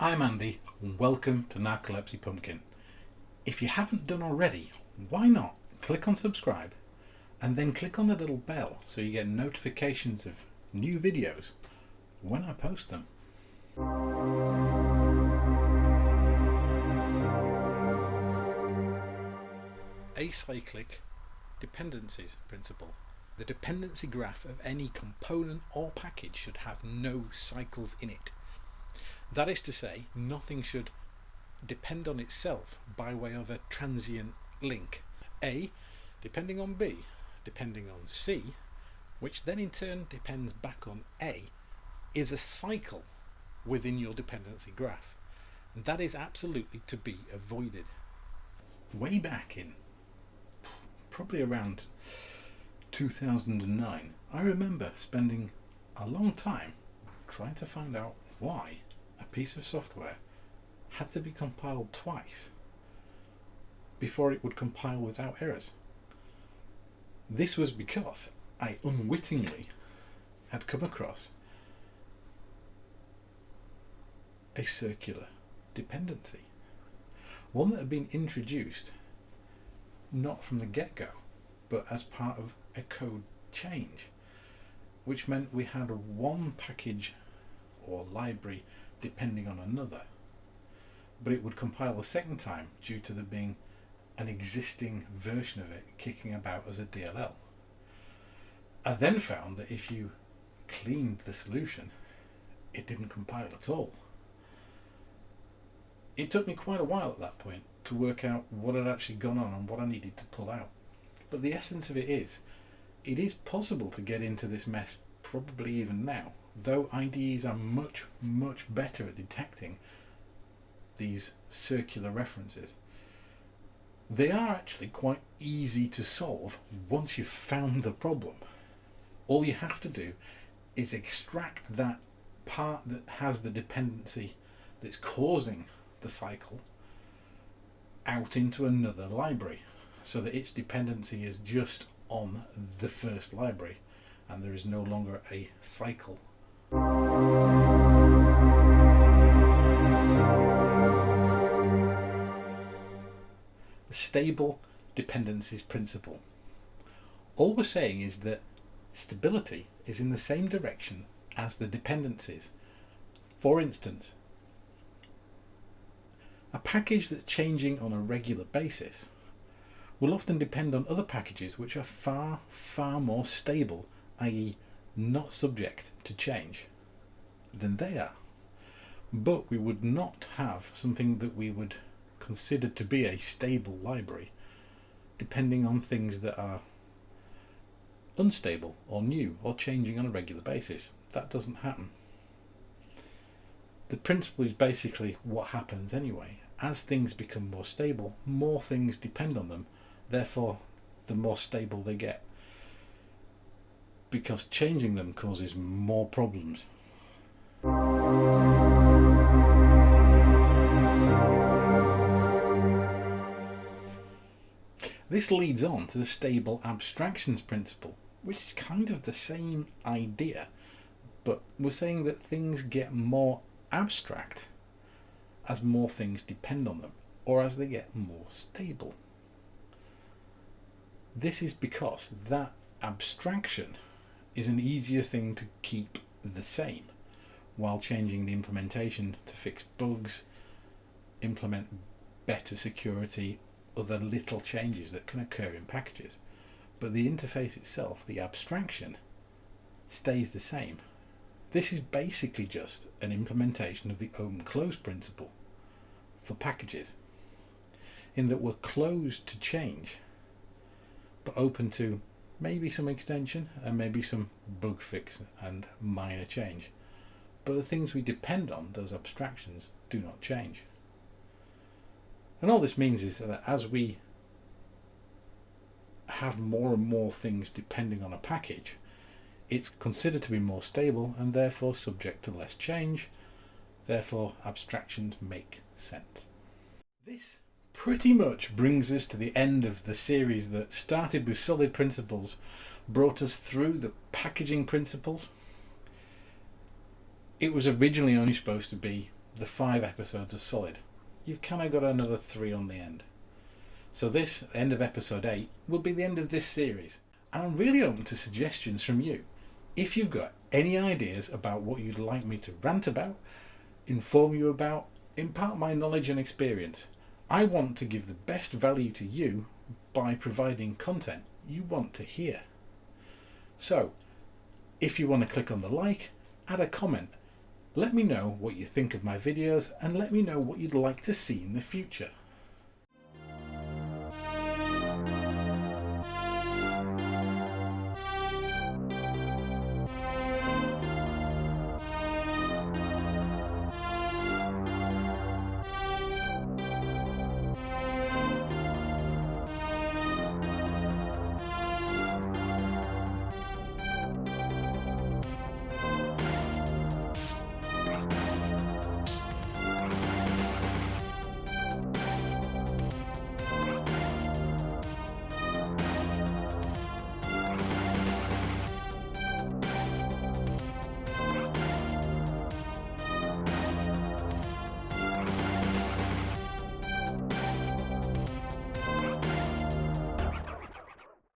I'm Andy, and welcome to Narcolepsy Pumpkin. If you haven't done already, why not click on subscribe and then click on the little bell so you get notifications of new videos when I post them. Acyclic Dependencies Principle. The dependency graph of any component or package should have no cycles in it. That is to say, nothing should depend on itself by way of a transient link. A depending on B, depending on C, which then in turn depends back on A, is a cycle within your dependency graph. And that is absolutely to be avoided. Way back in probably around 2009, I remember spending a long time trying to find out why a piece of software had to be compiled twice before it would compile without errors. This was because I unwittingly had come across a circular dependency, one that had been introduced not from the get-go but as part of a code change, which meant we had one package or library depending on another, but it would compile the second time due to there being an existing version of it kicking about as a DLL. I then found that if you cleaned the solution, it didn't compile at all. It took me quite a while at that point to work out what had actually gone on and what I needed to pull out. But the essence of it is possible to get into this mess probably even now, though IDEs are much better at detecting these circular references. They are actually quite easy to solve once you've found the problem. All you have to do is extract that part that has the dependency that's causing the cycle out into another library so that its dependency is just on the first library and there is no longer a cycle. The Stable Dependencies Principle. All we're saying is that stability is in the same direction as the dependencies. For instance, a package that's changing on a regular basis will often depend on other packages which are far more stable, i.e. not subject to change, than they are. But we would not have something that we would consider to be a stable library depending on things that are unstable or new or changing on a regular basis. That doesn't happen. The principle is basically what happens anyway. As things become more stable, more things depend on them, therefore the more stable they get, because changing them causes more problems. This leads on to the Stable Abstractions Principle, which is kind of the same idea, but we're saying that things get more abstract as more things depend on them, or as they get more stable. This is because that abstraction is an easier thing to keep the same, while changing the implementation to fix bugs, implement better security, other little changes that can occur in packages. But the interface itself, the abstraction, stays the same. This is basically just an implementation of the open-close principle for packages, in that we're closed to change, but open to maybe some extension and maybe some bug fix and minor change. But the things we depend on, those abstractions, do not change. And all this means is that as we have more and more things depending on a package, it's considered to be more stable and therefore subject to less change. Therefore, abstractions make sense. This pretty much brings us to the end of the series that started with solid principles, brought us through the packaging principles. It was originally only supposed to be the 5 episodes are solid. You've kind of got another 3 on the end. So this, end of episode 8, will be the end of this series. And I'm really open to suggestions from you. If you've got any ideas about what you'd like me to rant about, inform you about, impart my knowledge and experience, I want to give the best value to you by providing content you want to hear. So, if you want to click on the like, add a comment, let me know what you think of my videos and let me know what you'd like to see in the future.